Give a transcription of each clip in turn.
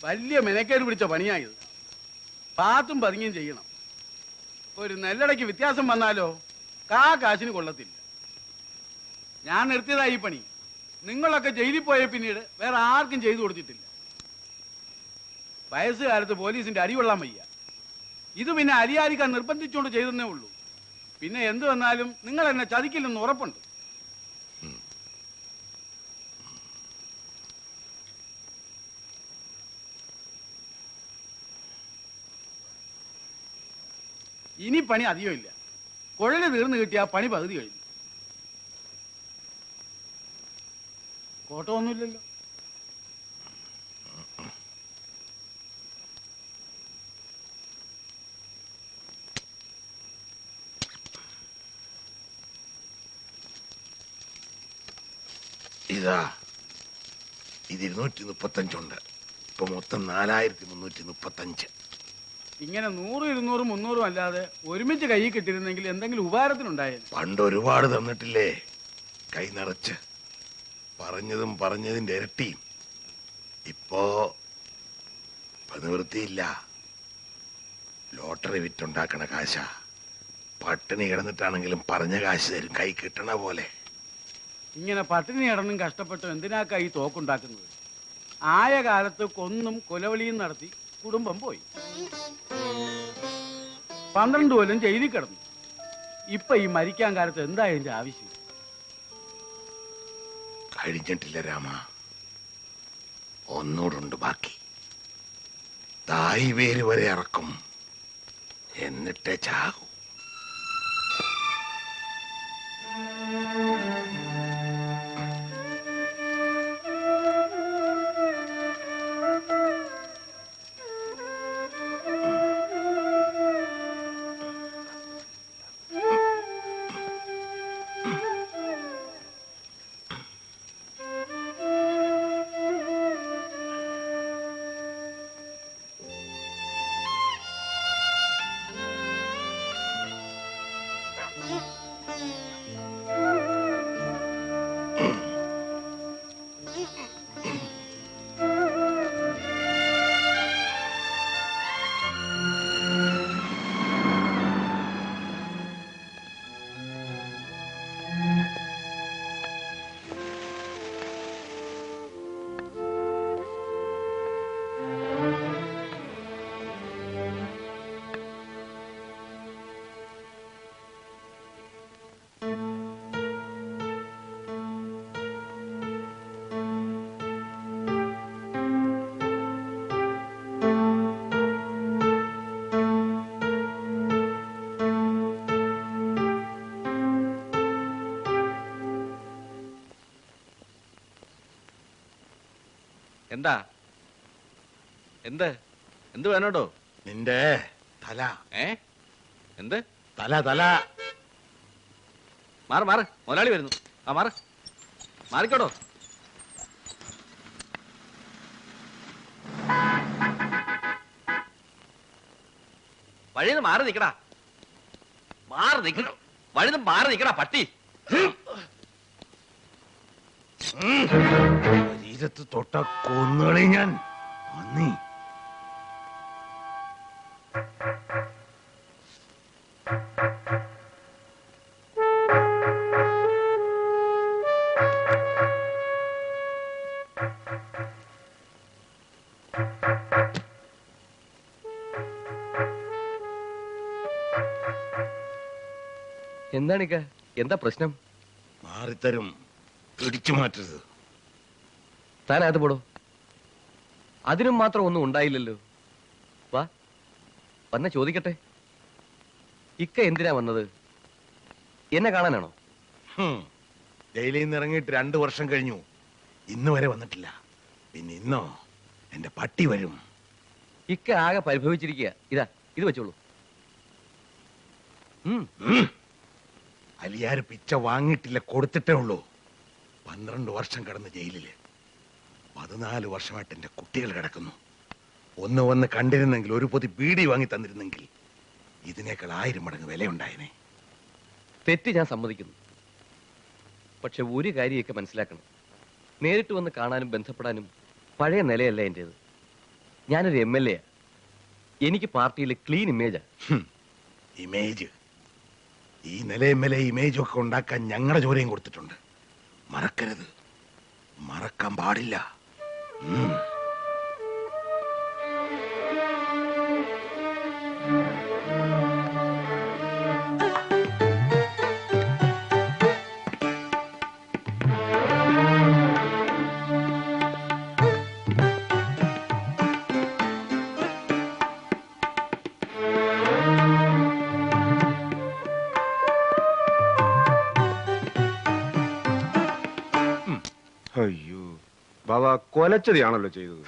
വലിയ മെനക്കേട് പിടിച്ച പണിയായത്. പാത്തും പതുങ്ങിയും ചെയ്യണം. ഒരു നെല്ലടയ്ക്ക് വ്യത്യാസം വന്നാലോ കാശിന് കൊള്ളത്തില്ല. ഞാൻ നിർത്തിയതാ ഈ പണി. നിങ്ങളൊക്കെ ജയിലിൽ പോയ പിന്നീട് വേറെ ആർക്കും ചെയ്തു കൊടുത്തിട്ടില്ല. വയസ്സുകാലത്ത് പോലീസിന്റെ അടികൊള്ളാൻ വയ്യ. ഇത് പിന്നെ അരിയാരിക്കാൻ നിർബന്ധിച്ചുകൊണ്ട് ചെയ്തെന്നേ ഉള്ളൂ. പിന്നെ എന്തു വന്നാലും നിങ്ങൾ എന്നെ ചതിക്കില്ലെന്ന് ഉറപ്പുണ്ട്. ഇനി പണി അധികമില്ല. കുഴല് തീർന്നു കിട്ടിയ പണി പകുതി കഴിഞ്ഞു. കോട്ടമൊന്നുമില്ലല്ലോ. ഇതാ ഇത് 235 ഉണ്ട്. ഇപ്പൊ മൊത്തം 4335. ഇങ്ങനെ 100, 200, 300 അല്ലാതെ ഒരുമിച്ച് കൈ കിട്ടിയിരുന്നെങ്കിൽ എന്തെങ്കിലും ഉപകാരത്തിനുണ്ടായിരുന്നു. പണ്ട് ഒരുപാട് തന്നിട്ടില്ലേ കൈ നിറച്ച്. പറഞ്ഞതും പറഞ്ഞതിന്റെ ഇരട്ടിയും. ഇപ്പോ നിവൃത്തിയില്ല. ലോട്ടറി വിറ്റുണ്ടാക്കണ കാശ. പട്ടിണി കിടന്നിട്ടാണെങ്കിലും പറഞ്ഞ കാശ് തരും, കൈ കിട്ടണ പോലെ. ഇങ്ങനെ പട്ടിണി കിടന്നും കഷ്ടപ്പെട്ടും എന്തിനാക്കാ ഈ തോക്കുണ്ടാക്കുന്നത്? ആയ കാലത്ത് കൊന്നും കൊലവിളിയും നടത്തി കുടുംബം പോയി. 12 കൊല്ലം ജയിലിൽ കിടന്നു. ഇപ്പൊ ഈ മരിക്കാൻ കാലത്ത് എന്താ ഇതിന്റെ ആവശ്യം? കഴിഞ്ഞിട്ടില്ല രാമ, ഒന്നൂടുണ്ട് ബാക്കി. തായ് വേര് വരെ ഇറക്കും, എന്നിട്ടേ ചാകൂ. എന്താ എന്ത് എന്ത് വേണോട്ടോ? നിന്റെ തല. എന്ത് തല? തല മാറ് മാറ്, മുതലാളി വരുന്നു. ആ മാറ്, മാറിക്കോടോ. വഴിന്ന് മാറി നിക്കടാ, മാറി നിക്കണോ, വഴിന്ന് മാറി നിക്കടാ പട്ടി. ശരീരത്ത് തൊട്ട കൊന്നുകളി ഞാൻ. അന്നീ എന്താണിക്ക, എന്താ പ്രശ്നം? മാറിത്തരും, പിടിച്ചു മാറ്റരുത്. താനകത്ത് പോടോ. അതിനും മാത്രം ഒന്നും ഉണ്ടായില്ലല്ലോ. വാ, വന്ന ചോദിക്കട്ടെ, ഇക്ക എന്തിനാ വന്നത്? എന്നെ കാണാനാണോ? ജയിലിൽ നിന്ന് ഇറങ്ങിയിട്ട് 2 വർഷം കഴിഞ്ഞു, ഇന്ന് വരെ വന്നിട്ടില്ല. പിന്നെ ഇന്നോ എന്റെ പട്ടി വരും. ഇക്ക ആകെ പരിഭവിച്ചിരിക്കുക. ഇതാ ഇത് വെച്ചോളൂ. അലിയാർ പിച്ച വാങ്ങിയിട്ടില്ല, കൊടുത്തിട്ടേ ഉള്ളൂ. 12 വർഷം കിടന്ന് ജയിലില്. 14 വർഷമായിട്ട് എന്റെ കുട്ടികൾ കിടക്കുന്നു. ഒന്ന് വന്ന് കണ്ടിരുന്നെങ്കിൽ, ഒരു പൊതി ബീഡി വാങ്ങി തന്നിരുന്നെങ്കിൽ ഇതിനേക്കാൾ 1000 മടങ്ങ് വിലയുണ്ടായനെ. തെറ്റ് ഞാൻ സമ്മതിക്കുന്നു. പക്ഷെ ഒരു കാര്യമൊക്കെ മനസ്സിലാക്കണം. നേരിട്ട് വന്ന് കാണാനും ബന്ധപ്പെടാനും പഴയ നിലയല്ല എന്റേത്. ഞാനൊരു MLA. എനിക്ക് പാർട്ടിയിൽ ക്ലീൻ ഇമേജാ. ഇമേജ്? ഈ നില MLA ഇമേജൊക്കെ ഉണ്ടാക്കാൻ ഞങ്ങളുടെ ജോലിയും കൊടുത്തിട്ടുണ്ട്. മറക്കരുത്, മറക്കാൻ പാടില്ല. അയ്യോ ബാബ, കൊലച്ചതിയാണല്ലോ ചെയ്തത്.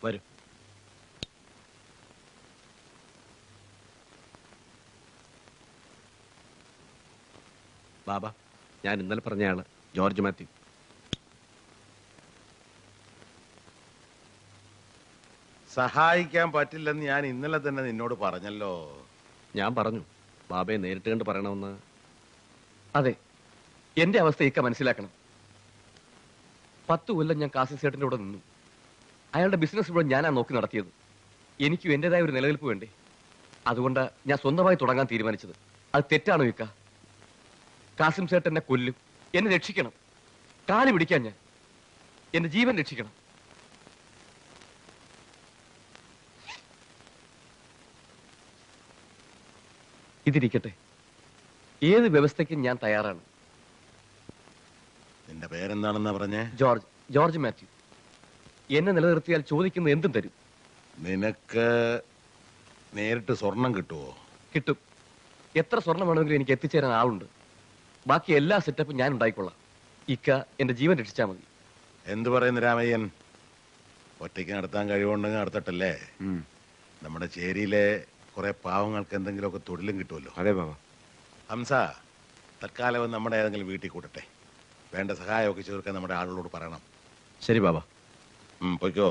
വരും. ബാബ, ഞാൻ ഇന്നലെ പറഞ്ഞയാള് ജോർജ് മാത്യു. സഹായിക്കാൻ പറ്റില്ലെന്ന് ഞാൻ ഇന്നലെ തന്നെ നിന്നോട് പറഞ്ഞല്ലോ. ഞാൻ പറഞ്ഞു ബാബയെ നേരിട്ട് കണ്ട് പറയണമെന്ന്. അതെ, എന്റെ അവസ്ഥ ഇക്ക മനസ്സിലാക്കണം. 10 കൊല്ലം ഞാൻ കാസിം സേട്ടിന്റെ കൂടെ നിന്നു. അയാളുടെ ബിസിനസ് ഇവിടെ ഞാനാ നോക്കി നടത്തിയത്. എനിക്കും എന്റേതായ ഒരു നിലനിൽപ്പ് വേണ്ടേ? അതുകൊണ്ട് ഞാൻ സ്വന്തമായി തുടങ്ങാൻ തീരുമാനിച്ചത്. അത് തെറ്റാണോ ഇക്ക? കാസിം സേട്ട് എന്നെ കൊല്ലും. എന്നെ രക്ഷിക്കണം. കാലി പിടിക്കാൻ ഞാൻ. എന്റെ ജീവൻ രക്ഷിക്കണം. ഇതിരിക്കട്ടെ, ഏത് വ്യവസ്ഥയ്ക്കും ഞാൻ തയ്യാറാണ്. നിന്റെ പേരെന്താണെന്നാ പറഞ്ഞേ? ജോർജ് മാത്യു. എന്നെ നിലനിർത്തിയാൽ ചോദിക്കുന്ന എന്തും തരും. നിനക്ക് നേരിട്ട് സ്വർണം കിട്ടുമോ? കിട്ടും. എത്ര സ്വർണം വേണമെങ്കിലും എനിക്ക് എത്തിച്ചേരാൻ ആളുണ്ട്. ബാക്കി എല്ലാ സെറ്റപ്പും ഞാൻ ഉണ്ടായിക്കൊള്ളാം. ഇക്ക എന്റെ ജീവൻ രക്ഷിച്ചാൽ മതി. എന്തു പറയുന്നു രാമയ്യൻ? ഒറ്റയ്ക്ക് നടത്താൻ കഴിവുണ്ടെങ്കിൽ നടത്തട്ടല്ലേ? നമ്മുടെ ചേരിയിലെ കുറെ പാവങ്ങൾക്ക് എന്തെങ്കിലുമൊക്കെ തൊഴിലും കിട്ടുമല്ലോ. അതെ ബാബ. ഹംസ, തൽക്കാലം നമ്മുടെ ഏതെങ്കിലും വീട്ടിൽ കൂട്ടട്ടെ. വേണ്ട സഹായമൊക്കെ ചേർക്കാൻ നമ്മുടെ ആളുകളോട് പറയണം. ശരി ബാബ. പൊയ്ക്കോ.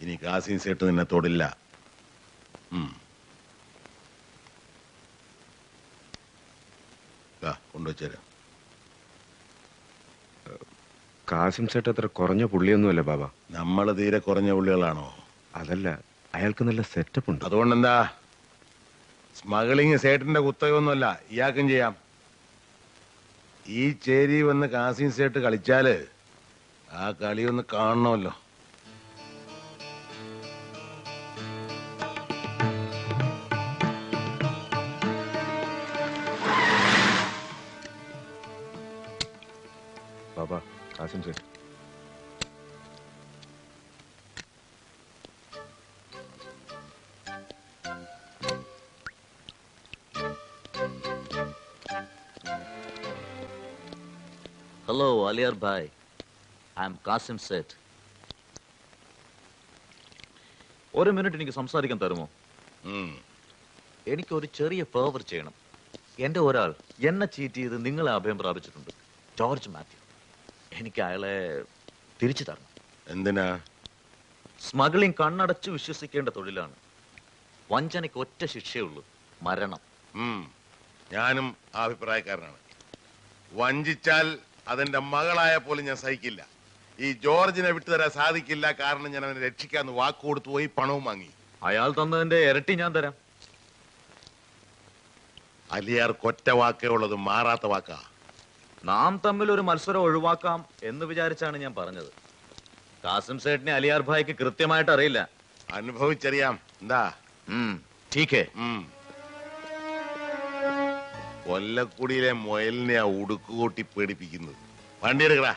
ഇനി കാസിം സേട്ട് നിന്നെ തൊടില്ല. കൊണ്ടുവച്ചേരാം. കാസിം സേട്ട് അത്ര കുറഞ്ഞ പുള്ളിയൊന്നുമല്ല ബാബ. നമ്മൾ തീരെ കുറഞ്ഞ പുള്ളികളാണോ? അതല്ല, അയാൾക്ക് നല്ല സെറ്റപ്പ് ഉണ്ട്. അതുകൊണ്ടെന്താ? സ്മഗ്ലിങ് സേട്ടിന്റെ കുത്തകയൊന്നുമല്ല, ഇയാൾക്കും ചെയ്യാം. ഈ ചേരി വന്ന് കാസിം സേട്ട് കളിച്ചാല് ആ കളിയൊന്ന് കാണണമല്ലോ. Baba, Qasim Seth. Hello, Aliar Bhai. I'm Qasim Seth. ഒരു മിനിറ്റ് എനിക്ക് സംസാരിക്കാൻ തരുമോ? എനിക്കൊരു ചെറിയ ഫേവർ ചെയ്യണം. എന്റെ ഒരാൾ എന്നെ ചീറ്റ് ചെയ്ത് നിങ്ങളെ അഭയം പ്രാപിച്ചിട്ടുണ്ട്, ജോർജ് മാത്യു. എനിക്ക് അയാളെ തിരിച്ചു തരണം. എന്തിനാ? സ്മഗ്ലിംഗ് കണ്ണടച്ച് വിശ്വസിക്കേണ്ട തൊഴിലാണ്. വഞ്ചനയ്ക്ക് ഒറ്റ ശിക്ഷയുള്ളൂ, മരണം. ഞാനും ആ അഭിപ്രായക്കാരനാണ്. വഞ്ചിച്ചാൽ അതെന്റെ മകളായ പോലും ഞാൻ സഹിക്കില്ല. ഈ ജോർജിനെ വിട്ടുതരാൻ സാധിക്കില്ല. കാരണം ഞാൻ അവനെ രക്ഷിക്കാന്ന് വാക്ക് കൊടുത്തു പോയി, പണവും വാങ്ങി. അയാൾ തന്നതിന്റെ ഇരട്ടി ഞാൻ തരാം. അലിയാർ കൊറ്റ വാക്കേ ഉള്ളത്, മാറാത്ത വാക്കാ. നാം തമ്മിൽ ഒരു മത്സരം ഒഴിവാക്കാം എന്ന് വിചാരിച്ചാണ് ഞാൻ പറഞ്ഞത്. കാസിം സേട്ടിനെ അലിയാർ ഭായിക്ക് കൃത്യമായിട്ട് അറിയില്ല. അനുഭവിച്ചറിയാം. എന്താ? കൊല്ലക്കുടിയിലെ മുയലിനെ ആ ഉടുക്കുകൂട്ടി പേടിപ്പിക്കുന്നത്. വണ്ടി എടുക്കടാ.